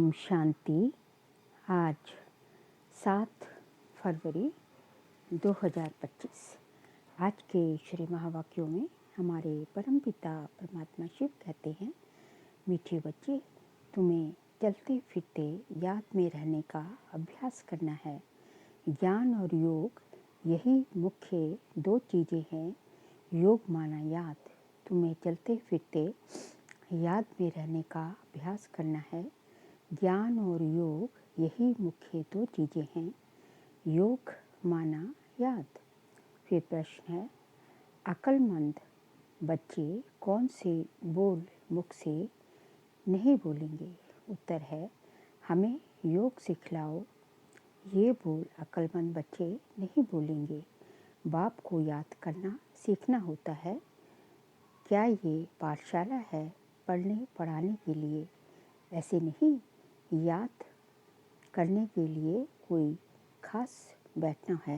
ओम शांति। आज 7 फरवरी 2025। आज के श्री महावाक्यों में हमारे परमपिता परमात्मा शिव कहते हैं, मीठे बच्चे, तुम्हें चलते फिरते याद में रहने का अभ्यास करना है। ज्ञान और योग यही मुख्य दो चीज़ें हैं। योग माना याद। तुम्हें चलते फिरते याद में रहने का अभ्यास करना है। ज्ञान और योग यही मुख्य दो चीज़ें हैं। योग माना याद। फिर प्रश्न है, अक्लमंद बच्चे कौन से बोल मुख से नहीं बोलेंगे? उत्तर है, हमें योग सिखलाओ। ये बोल अक्लमंद बच्चे नहीं बोलेंगे। बाप को याद करना सीखना होता है। क्या ये पाठशाला है पढ़ने पढ़ाने के लिए? ऐसे नहीं, याद करने के लिए कोई खास बैठना है।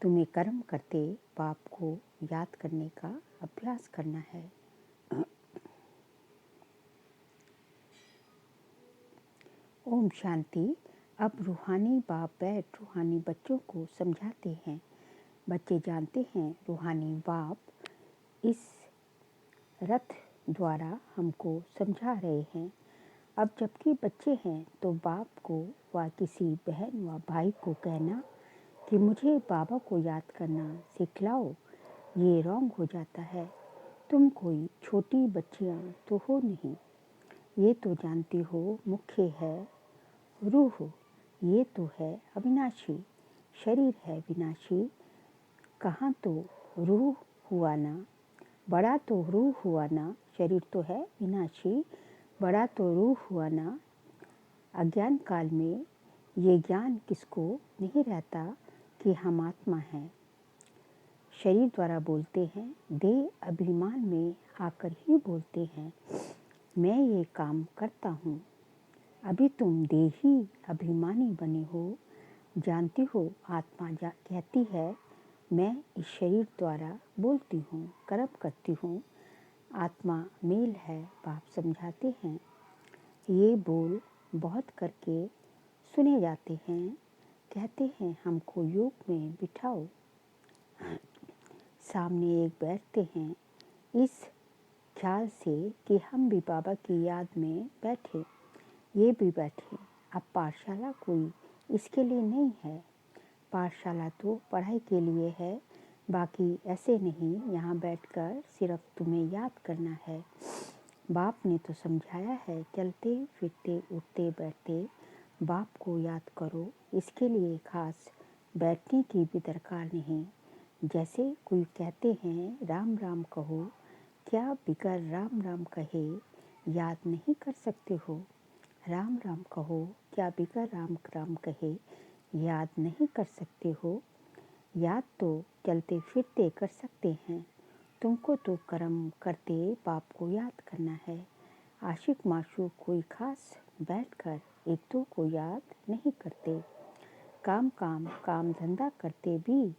तुम्हें कर्म करते बाप को याद करने का अभ्यास करना है। ओम शांति। अब रूहानी बाप बैठ रूहानी बच्चों को समझाते हैं। बच्चे जानते हैं रूहानी बाप इस रथ द्वारा हमको समझा रहे हैं। अब जबकि बच्चे हैं तो बाप को व किसी बहन व भाई को कहना कि मुझे बाबा को याद करना सिखलाओ, ये रॉन्ग हो जाता है। तुम कोई छोटी बच्चियां तो हो नहीं। ये तो जानती हो मुख्य है रूह, ये तो है अविनाशी। शरीर है विनाशी। कहाँ तो रूह हुआ ना, बड़ा तो रूह हुआ ना। शरीर तो है विनाशी, बड़ा तो रूह हुआ ना। अज्ञान काल में ये ज्ञान किसको नहीं रहता कि हम आत्मा हैं। शरीर द्वारा बोलते हैं, देह अभिमान में आकर ही बोलते हैं, मैं ये काम करता हूँ। अभी तुम देही अभिमानी बने हो। जानती हो आत्मा कहती है, मैं इस शरीर द्वारा बोलती हूँ, कर्म करती हूँ। आत्मा मेल है। बाप समझाते हैं, ये बोल बहुत करके सुने जाते हैं। कहते हैं हमको योग में बिठाओ। सामने एक बैठते हैं इस ख्याल से कि हम भी बाबा की याद में बैठे, ये भी बैठे। अब पाठशाला कोई इसके लिए नहीं है। पाठशाला तो पढ़ाई के लिए है, बाकी ऐसे नहीं यहाँ बैठकर सिर्फ तुम्हें याद करना है। बाप ने तो समझाया है, चलते फिरते उठते बैठते बाप को याद करो। इसके लिए खास बैठने की भी दरकार नहीं। जैसे कोई कहते हैं राम राम कहो, क्या बिगर राम राम कहे याद नहीं कर सकते हो? राम राम कहो, क्या बिगर राम राम कहे याद नहीं कर सकते हो? याद तो चलते फिरते कर सकते हैं। तुमको तो कर्म करते बाप को याद करना है। आशिक माशूक कोई खास बैठकर एक दो को याद नहीं करते। काम धंधा करते भी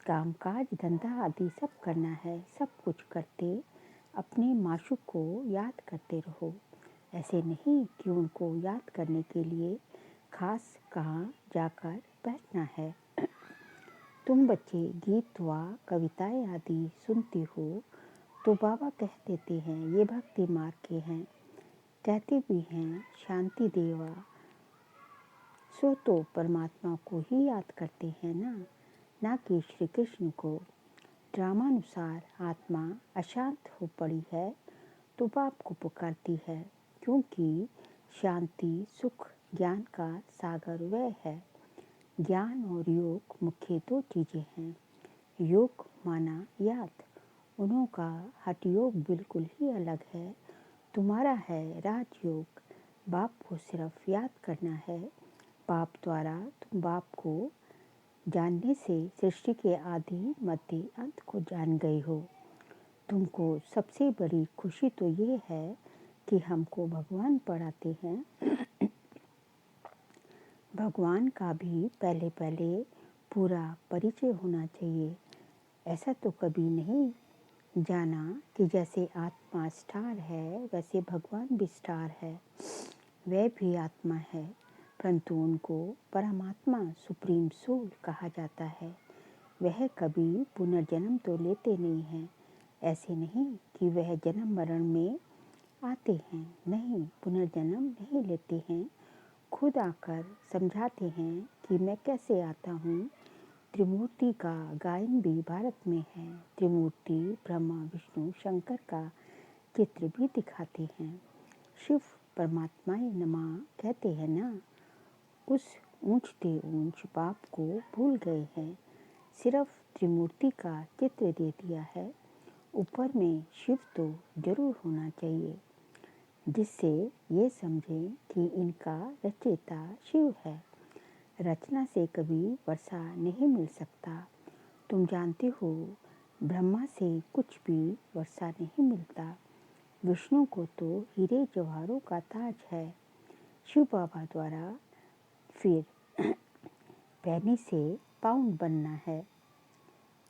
काम काज धंधा आदि सब करना है। सब कुछ करते अपने माशूक को याद करते रहो। ऐसे नहीं कि उनको याद करने के लिए खास कहाँ जाकर बैठना है। तुम बच्चे गीत व कविताएं आदि सुनते हो तो बाबा कह देते हैं ये भक्ति मार्ग के हैं। कहते भी हैं शांति देवा, सो तो परमात्मा को ही याद करते हैं ना कि श्री कृष्ण को। ड्रामानुसार आत्मा अशांत हो पड़ी है तो बाप को पुकारती है, क्योंकि शांति सुख ज्ञान का सागर वह है। ज्ञान और योग मुख्य दो चीज़ें हैं। योग माना याद। उन्हों का हठ योग बिल्कुल ही अलग है। तुम्हारा है राजयोग। बाप को सिर्फ याद करना है। बाप द्वारा तुम बाप को जानने से सृष्टि के आदि मध्य अंत को जान गए हो। तुमको सबसे बड़ी खुशी तो ये है कि हमको भगवान पढ़ाते हैं। भगवान का भी पहले पूरा परिचय होना चाहिए। ऐसा तो कभी नहीं जाना कि जैसे आत्मा स्टार है वैसे भगवान भी स्टार है। वह भी आत्मा है, परंतु उनको परमात्मा सुप्रीम सोल कहा जाता है। वह कभी पुनर्जन्म तो लेते नहीं हैं। ऐसे नहीं कि वह जन्म मरण में आते हैं, नहीं, पुनर्जन्म नहीं लेते हैं। खुद आकर समझाते हैं कि मैं कैसे आता हूँ। त्रिमूर्ति का गायन भी भारत में है। त्रिमूर्ति ब्रह्मा विष्णु शंकर का चित्र भी दिखाते हैं। शिव परमात्माए नमः कहते हैं ना। उस ऊंचते ऊंच बाप को भूल गए हैं, सिर्फ त्रिमूर्ति का चित्र दे दिया है। ऊपर में शिव तो जरूर होना चाहिए, जिससे ये समझें कि इनका रचयिता शिव है। रचना से कभी वर्षा नहीं मिल सकता। तुम जानते हो, ब्रह्मा से कुछ भी वर्षा नहीं मिलता। विष्णु को तो हीरे जवाहरों का ताज है। शिव बाबा द्वारा फिर पैनी से पाउंड बनना है।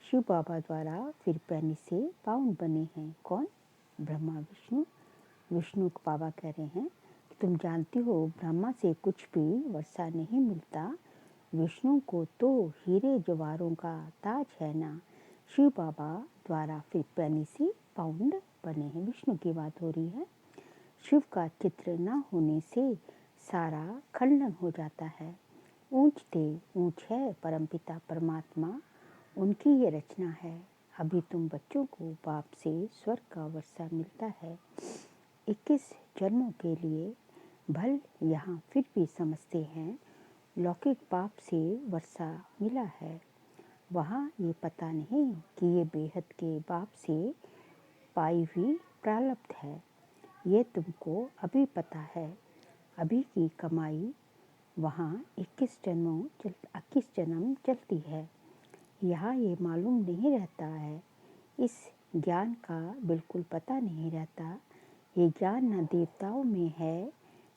शिव बाबा द्वारा फिर पैनी से पाउंड बने हैं। कौन? ब्रह्मा विष्णु। विष्णु बाबा कह रहे हैं कि तुम जानती हो, ब्रह्मा से कुछ भी वर्षा नहीं मिलता। विष्णु को तो हीरे जवाहरों का ताज है ना। शिव बाबा द्वारा फिर पैनी से पाउंड बने हैं। विष्णु की बात हो रही है। शिव का चित्र न होने से सारा खंडन हो जाता है। ऊंचते ऊंच है परमपिता परमात्मा, उनकी ये रचना है। अभी तुम बच्चों को बाप से स्वर्ग का वर्षा मिलता है। 21 जन्मों के लिए भल यहाँ फिर भी समझते हैं लौकिक बाप से वर्षा मिला है। वहाँ ये पता नहीं कि ये बेहद के बाप से पाई हुई प्रारब्ध है। ये तुमको अभी पता है। अभी की कमाई वहाँ 21 जन्म चलती है। यहाँ ये मालूम नहीं रहता है। इस ज्ञान का बिल्कुल पता नहीं रहता। ये ज्ञान न देवताओं में है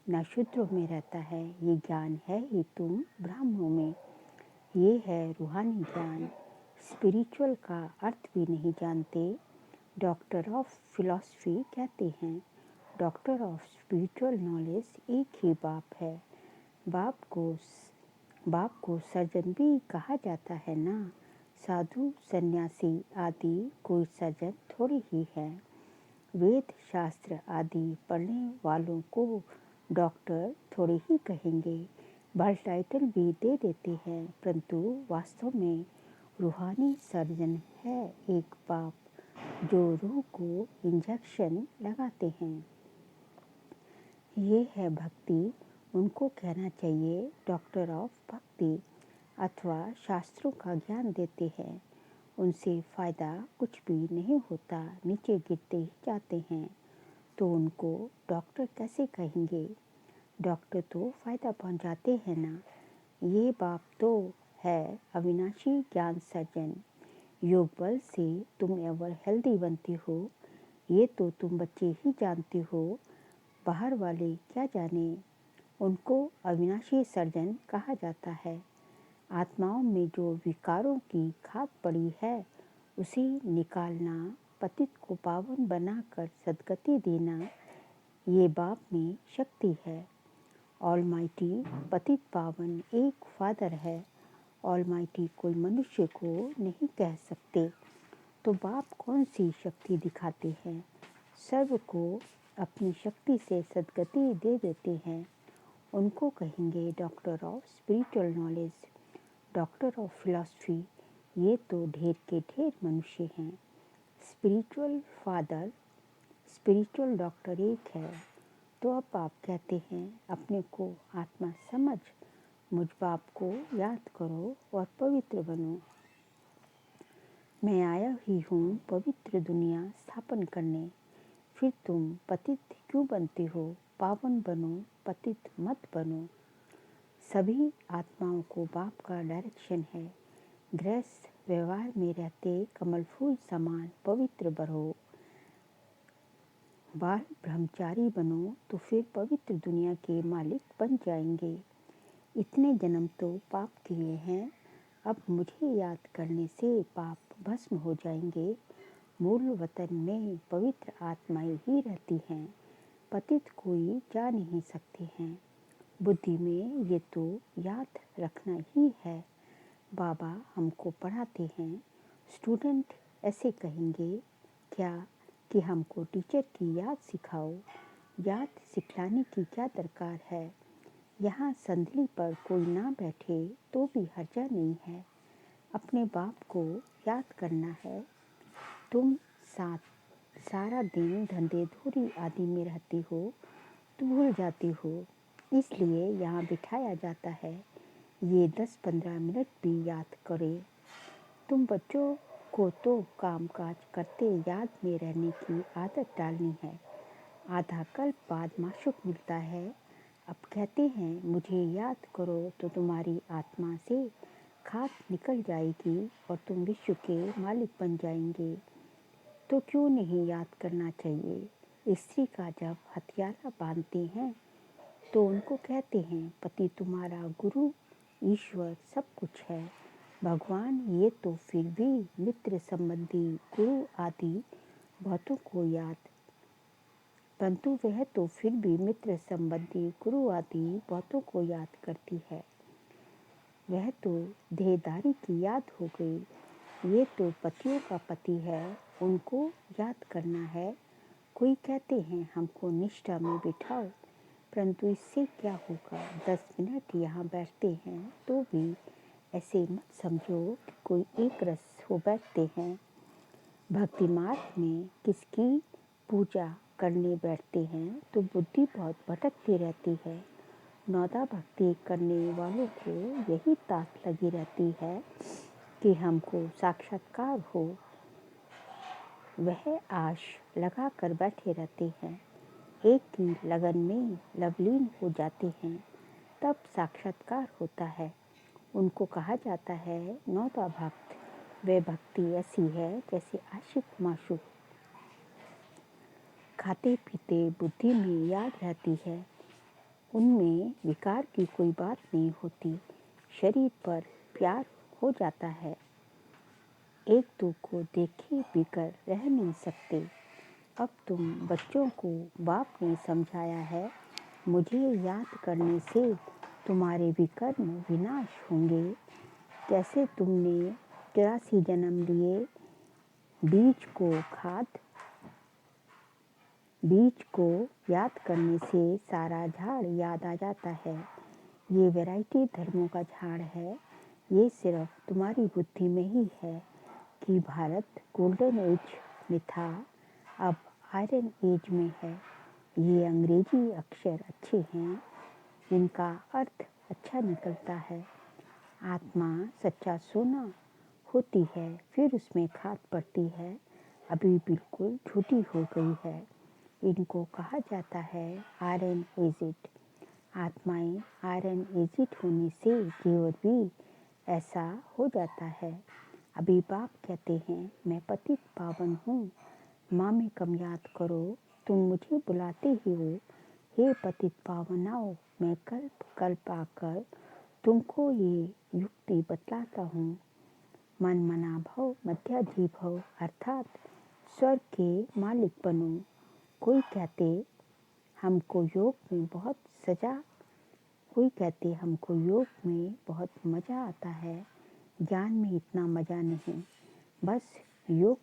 न शूद्रों में रहता है। ये ज्ञान है ही तुम ब्राह्मणों में। ये है रूहानी ज्ञान। स्पिरिचुअल का अर्थ भी नहीं जानते। डॉक्टर ऑफ फिलॉसफी कहते हैं, डॉक्टर ऑफ स्पिरिचुअल नॉलेज एक ही बाप है। बाप को सर्जन भी कहा जाता है ना। साधु सन्यासी आदि कोई सर्जन थोड़ी ही है। वेद शास्त्र आदि पढ़ने वालों को डॉक्टर थोड़े ही कहेंगे। भल टाइटल भी दे देते हैं, परंतु वास्तव में रूहानी सर्जन है एक बाप, जो रूह को इंजेक्शन लगाते हैं। ये है भक्ति। उनको कहना चाहिए डॉक्टर ऑफ भक्ति, अथवा शास्त्रों का ज्ञान देते हैं। उनसे फ़ायदा कुछ भी नहीं होता, नीचे गिरते ही जाते हैं। तो उनको डॉक्टर कैसे कहेंगे? डॉक्टर तो फ़ायदा पहुंचाते हैं ना। ये बाप तो है अविनाशी ज्ञान सर्जन। योग बल से तुम एवर हेल्दी बनती हो, ये तो तुम बच्चे ही जानते हो। बाहर वाले क्या जाने। उनको अविनाशी सर्जन कहा जाता है। आत्माओं में जो विकारों की खाद पड़ी है, उसे निकालना, पतित को पावन बनाकर सद्गति देना, ये बाप में शक्ति है। ऑलमाइटी पतित पावन एक फादर है। ऑलमाइटी कोई मनुष्य को नहीं कह सकते। तो बाप कौन सी शक्ति दिखाते हैं? सर्व को अपनी शक्ति से सद्गति दे देते हैं। उनको कहेंगे doctor of spiritual knowledge, doctor of philosophy. ये तो ढेर के ढेर मनुष्य हैं। स्पिरिचुअल फादर, स्पिरिचुअल डॉक्टर एक है। तो अब आप कहते हैं अपने को आत्मा समझ, मुझ बाप को याद करो और पवित्र बनो। मैं आया ही हूँ पवित्र दुनिया स्थापन करने। फिर तुम पतित क्यों बनते हो? पावन बनो, पतित मत बनो। सभी आत्माओं को बाप का डायरेक्शन है। गृहस्थ व्यवहार में रहते कमल फूल समान पवित्र बनो। बाल ब्रह्मचारी बनो तो फिर पवित्र दुनिया के मालिक बन जाएंगे। इतने जन्म तो पाप किए हैं, अब मुझे याद करने से पाप भस्म हो जाएंगे। मूल वतन में पवित्र आत्माएं ही रहती हैं। पतित कोई जा नहीं सकते हैं। बुद्धि में ये तो याद रखना ही है। बाबा हमको पढ़ाते हैं। स्टूडेंट ऐसे कहेंगे क्या कि हमको टीचर की याद सिखाओ। याद सिखलाने की क्या दरकार है। यहाँ संदली पर कोई ना बैठे तो भी हर्जा नहीं है। अपने बाप को याद करना है। तुम सारा दिन धंधे धूरी आदि में रहती हो तो भूल जाती हो, इसलिए यहाँ बिठाया जाता है। ये 10-15 मिनट भी याद करे। तुम बच्चों को तो काम काज करते याद में रहने की आदत डालनी है। आधा कल्प बाद माशूक मिलता है। अब कहते हैं मुझे याद करो तो तुम्हारी आत्मा से खाक निकल जाएगी और तुम विश्व के मालिक बन जाएंगे। तो क्यों नहीं याद करना चाहिए। स्त्री का जब हथियारा बांधते हैं तो उनको कहते हैं पति तुम्हारा गुरु ईश्वर सब कुछ है। भगवान ये तो फिर भी मित्र संबंधी गुरु आदि बहुतों को याद, परंतु वह तो फिर भी मित्र संबंधी गुरु आदि बहुतों को याद करती है। वह तो देहदारी की याद हो गई। ये तो पतियों का पति है, उनको याद करना है। कोई कहते हैं हमको निष्ठा में बिठाओ, परंतु इससे क्या होगा। 10 मिनट यहाँ बैठते हैं तो भी ऐसे मत समझो कि कोई एक रस हो बैठते हैं। भक्ति मार्ग में किसकी पूजा करने बैठते हैं तो बुद्धि बहुत भटकती रहती है। नौदा भक्ति करने वालों को यही ताक लगी रहती है कि हमको साक्षात्कार हो। वह आश लगा कर बैठे रहते हैं। एक की लगन में लवलीन हो जाते हैं, तब साक्षात्कार होता है। उनको कहा जाता है नौता भक्त। वे भक्ति ऐसी है जैसे आशिक माशूक। खाते पीते बुद्धि में याद रहती है। उनमें विकार की कोई बात नहीं होती। शरीर पर प्यार हो जाता है। एक दो को देखे बिकर रह नहीं सकते। अब तुम बच्चों को बाप ने समझाया है मुझे याद करने से तुम्हारे विकर्म विनाश होंगे। जैसे तुमने 84 जन्म लिए, बीज को याद करने से सारा झाड़ याद आ जाता है। ये वैरायटी धर्मों का झाड़ है। ये सिर्फ तुम्हारी बुद्धि में ही है कि भारत गोल्डन एज में था, अब आयरन एज में है। ये अंग्रेजी अक्षर अच्छे हैं, इनका अर्थ अच्छा निकलता है। आत्मा सच्चा सोना होती है, फिर उसमें खाद पड़ती है, अभी बिल्कुल झूठी हो गई है। इनको कहा जाता है आयरन एजिड। आत्माएं आयरन एजिड होने से जीवन भी ऐसा हो जाता है। अभी बाप कहते हैं मैं पतित पावन हूँ, माँ में कम याद करो। तुम मुझे बुलाते ही हो, हे पतित पावन आओ। मैं कल्प कल्प आकर तुमको ये युक्ति बतलाता हूँ। मन मना भव मध्याधि भव, अर्थात स्वर्ग के मालिक बनो। कोई कहते हमको योग में बहुत कोई कहते हमको योग में बहुत मज़ा आता है। ज्ञान में इतना मज़ा नहीं, बस योग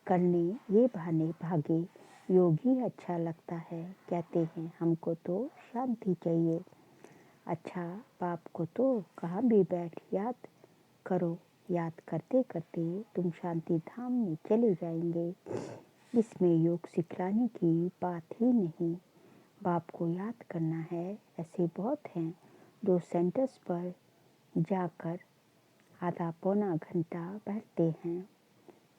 करने ये बहाने भागे। योग ही अच्छा लगता है। कहते हैं हमको तो शांति चाहिए। अच्छा बाप को तो कहाँ भी बैठ याद करो। याद करते करते तुम शांति धाम में चले जाएंगे। इसमें योग सिखलाने की बात ही नहीं। बाप को याद करना है। ऐसे बहुत हैं जो सेंटर्स पर जाकर आधा पौना घंटा बैठते हैं।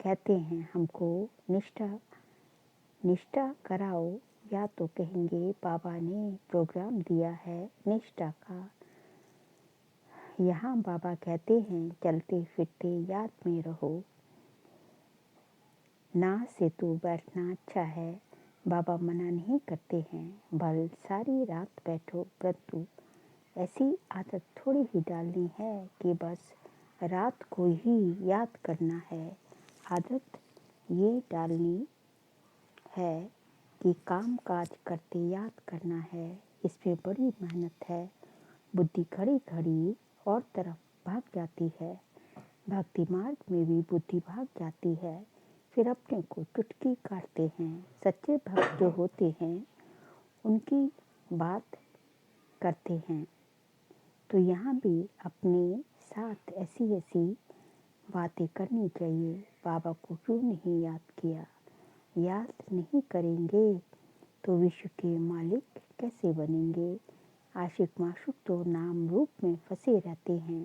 कहते हैं हमको निष्ठा कराओ, या तो कहेंगे बाबा ने प्रोग्राम दिया है निष्ठा का। यहाँ बाबा कहते हैं चलते फिरते याद में रहो। ना से तो बैठना अच्छा है, बाबा मना नहीं करते हैं। भल सारी रात बैठो, परंतु ऐसी आदत थोड़ी ही डालनी है कि बस रात को ही याद करना है। आदत ये डालनी है कि काम काज करते याद करना है, इसमें बड़ी मेहनत है। बुद्धि घड़ी घड़ी और तरफ भाग जाती है। भक्ति मार्ग में भी बुद्धि भाग जाती है, फिर अपने को चुटकी काटते हैं। सच्चे भक्त जो होते हैं उनकी बात करते हैं। तो यहाँ भी अपने साथ ऐसी ऐसी बातें करनी चाहिए। बाबा को क्यों नहीं याद किया? याद नहीं करेंगे तो विश्व के मालिक कैसे बनेंगे? आशिक माशूक तो नाम रूप में फंसे रहते हैं।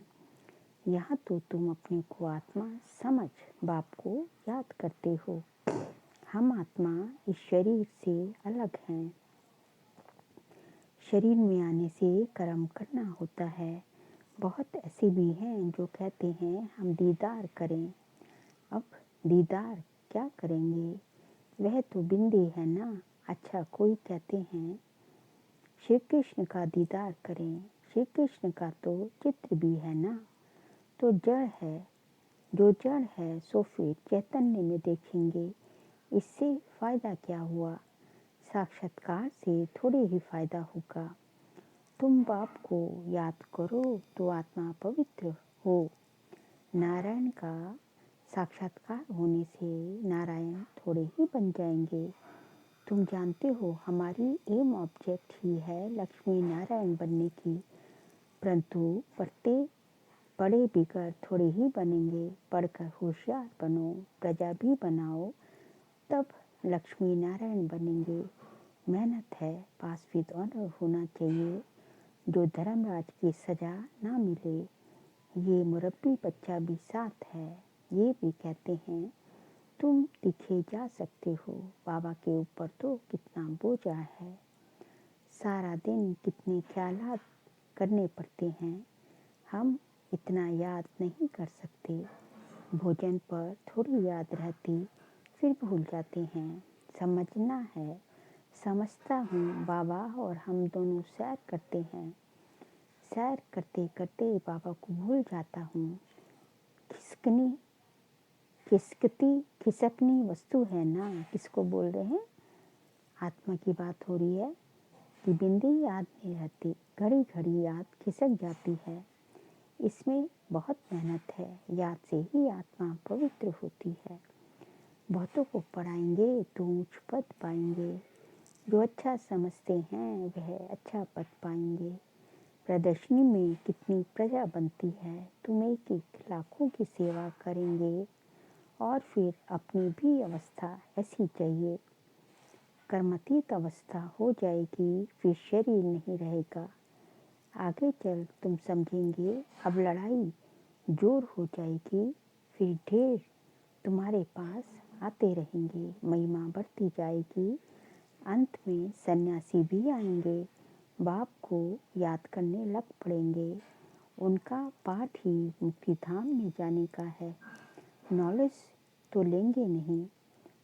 यहाँ तो तुम अपने को आत्मा समझ बाप को याद करते हो। हम आत्मा इस शरीर से अलग हैं। शरीर में आने से कर्म करना होता है। बहुत ऐसे भी हैं जो कहते हैं हम दीदार करें। अब दीदार क्या करेंगे? वह तो बिंदी है ना। अच्छा, कोई कहते हैं श्री कृष्ण का दीदार करें। श्री कृष्ण का तो चित्र भी है ना। तो जड़ है, जो जड़ है सो फिर चैतन्य में देखेंगे। इससे फायदा क्या हुआ? साक्षात्कार से थोड़े ही फायदा होगा। तुम बाप को याद करो तो आत्मा पवित्र हो। नारायण का साक्षात्कार होने से नारायण थोड़े ही बन जाएंगे। तुम जानते हो हमारी एम ऑब्जेक्ट ही है लक्ष्मी नारायण बनने की, परंतु पढ़े बिगड़ थोड़े ही बनेंगे। पढ़कर होशियार बनो, प्रजा भी बनाओ, तब लक्ष्मी नारायण बनेंगे। मेहनत है, पास विद ऑनर होना चाहिए, जो धर्मराज की सजा ना मिले। ये मुरब्बी बच्चा भी साथ है। ये भी कहते हैं तुम दिखे जा सकते हो। बाबा के ऊपर तो कितना बोझा है। सारा दिन कितने ख्यालात करने पड़ते हैं। हम इतना याद नहीं कर सकते। भोजन पर थोड़ी याद रहती, फिर भूल जाते हैं। समझना है। समझता हूँ बाबा और हम दोनों सैर करते हैं। सैर करते करते बाबा को भूल जाता हूँ। खिसकनी वस्तु है ना। किसको बोल रहे हैं? आत्मा की बात हो रही है कि बिंदी याद नहीं रहती, घड़ी घड़ी याद खिसक जाती है। इसमें बहुत मेहनत है। याद से ही आत्मा पवित्र होती है। बहुतों को पढ़ाएंगे तो ऊंच पद पाएंगे। जो अच्छा समझते हैं वह अच्छा पद पाएंगे। प्रदर्शनी में कितनी प्रजा बनती है। तुम एक एक लाखों की सेवा करेंगे और फिर अपनी भी अवस्था ऐसी चाहिए। कर्मातीत अवस्था हो जाएगी, फिर शरीर नहीं रहेगा। आगे चल तुम समझेंगे। अब लड़ाई जोर हो जाएगी, फिर ढेर तुम्हारे पास आते रहेंगे। महिमा बढ़ती जाएगी। अंत में सन्यासी भी आएंगे, बाप को याद करने लग पड़ेंगे। उनका पाठ ही मुक्ति धाम में जाने का है। नॉलेज तो लेंगे नहीं।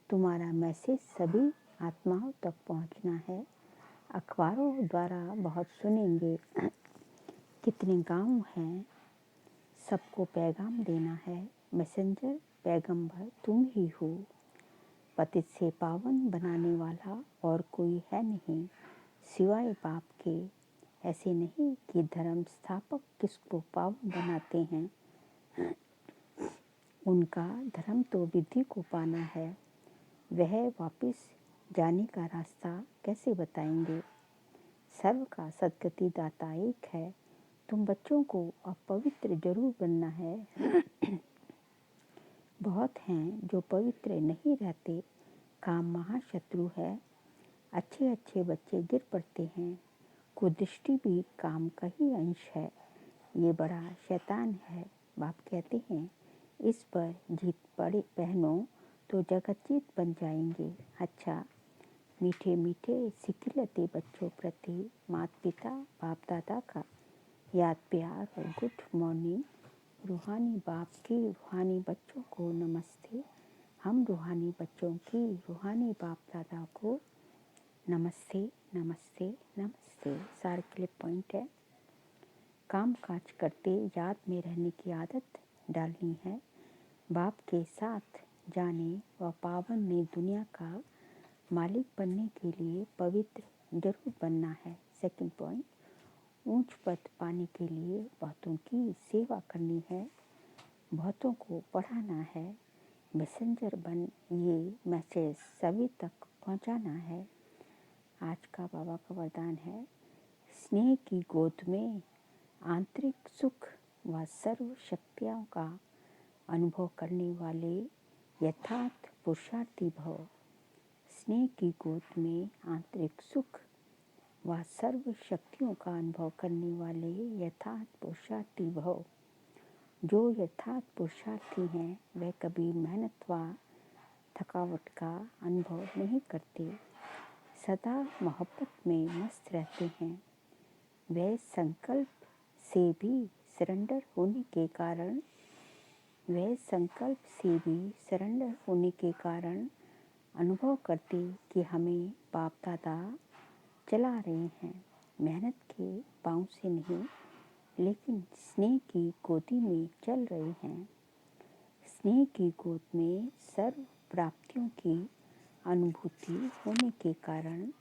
तुम्हारा मैसेज सभी आत्माओं तक पहुंचना है। अखबारों द्वारा बहुत सुनेंगे। कितने गांव हैं, सबको पैगाम देना है। मैसेंजर पैगंबर तुम ही हो। पतित से पावन बनाने वाला और कोई है नहीं सिवाय बाप के। ऐसे नहीं कि धर्म स्थापक किसको पावन बनाते हैं। उनका धर्म तो विधि को पाना है। वह वापस जाने का रास्ता कैसे बताएंगे? सर्व का सद्गति दाता एक है। तुम बच्चों को अपवित्र जरूर बनना है। बहुत हैं जो पवित्र नहीं रहते। काम महाशत्रु है। अच्छे अच्छे बच्चे गिर पड़ते हैं। कुदृष्टि भी काम का ही अंश है। ये बड़ा शैतान है। बाप कहते हैं इस पर जीत पड़े पहनो तो जगत जीत बन जाएंगे। अच्छा, मीठे मीठे सिकिलते बच्चों प्रति माता पिता बाप दादा का याद प्यार और गुड मॉर्निंग। रूहानी बाप की रूहानी बच्चों को नमस्ते। हम रूहानी बच्चों की रूहानी बाप दादा को नमस्ते नमस्ते नमस्ते। सार क्लिप पॉइंट है। काम काज करते याद में रहने की आदत डालनी है। बाप के साथ जाने व पावन ने दुनिया का मालिक बनने के लिए पवित्र जरूर बनना है। सेकंड पॉइंट, ऊंच पद पाने के लिए बहुतों की सेवा करनी है, बहुतों को पढ़ाना है, मैसेंजर बन ये मैसेज सभी तक पहुंचाना है। आज का बाबा का वरदान है, स्नेह की गोद में आंतरिक सुख व सर्व शक्तियों का अनुभव करने वाले यथार्थ पुरुषार्थी भव। स्नेह की गोद में आंतरिक सुख व सर्व शक्तियों का अनुभव करने वाले यथार्थ पुरुषार्थी भव। जो यथार्थ पुरुषार्थी हैं वह कभी मेहनत व थकावट का अनुभव नहीं करते, सदा मोहब्बत में मस्त रहते हैं। वह संकल्प से भी सरेंडर होने के कारण अनुभव करते कि हमें बाप दादा चला रहे हैं, मेहनत के पाँव से नहीं लेकिन स्नेह की गोदी में चल रहे हैं। स्नेह की गोद में सर्व प्राप्तियों की अनुभूति होने के कारण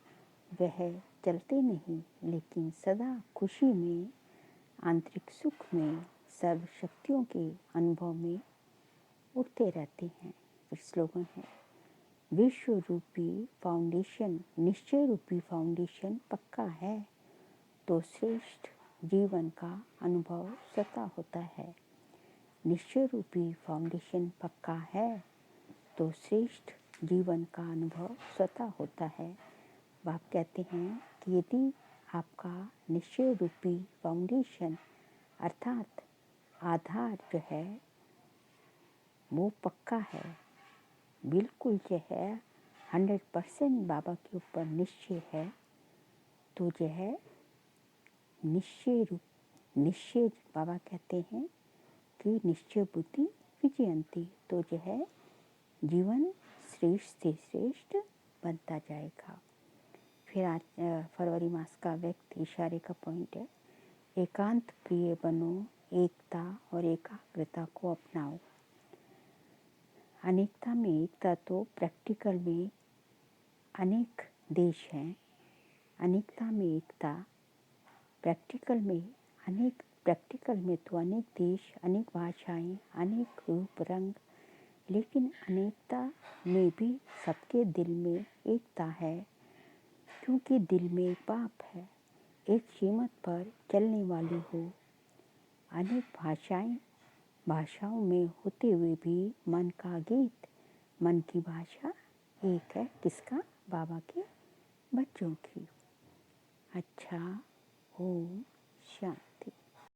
वह चलते नहीं लेकिन सदा खुशी में, आंतरिक सुख में, सर्व शक्तियों के अनुभव में उठते रहते हैं। फिर स्लोगन है, विश्व रूपी फाउंडेशन, निश्चय रूपी फाउंडेशन पक्का है तो श्रेष्ठ जीवन का अनुभव स्वतः होता है। निश्चय रूपी फाउंडेशन पक्का है तो श्रेष्ठ जीवन का अनुभव स्वतः होता है। बाप कहते हैं कि यदि आपका निश्चय रूपी फाउंडेशन अर्थात आधार जो है वो पक्का है, बिल्कुल जो है 100% बाबा के ऊपर निश्चय है, तो जो है निश्चय बाबा कहते हैं कि निश्चय बुद्धि विजयंती, तो जो है जीवन श्रेष्ठ से श्रेष्ठ बनता जाएगा। फिर आज फरवरी मास का व्यक्त इशारे का पॉइंट है, एकांत प्रिय बनो, एकता और एकाग्रता को अपनाओ। अनेकता में एकता, तो प्रैक्टिकल में अनेक देश हैं, अनेकता में एकता, प्रैक्टिकल में तो अनेक देश, अनेक भाषाएं, अनेक रूप रंग, लेकिन अनेकता में भी सबके दिल में एकता है, क्योंकि दिल में एक बाप है, एक श्रीमत पर चलने वाली हो। अनेक भाषाओं में होते हुए भी मन का गीत, मन की भाषा एक है, किसका? बाबा के बच्चों की। अच्छा, ओम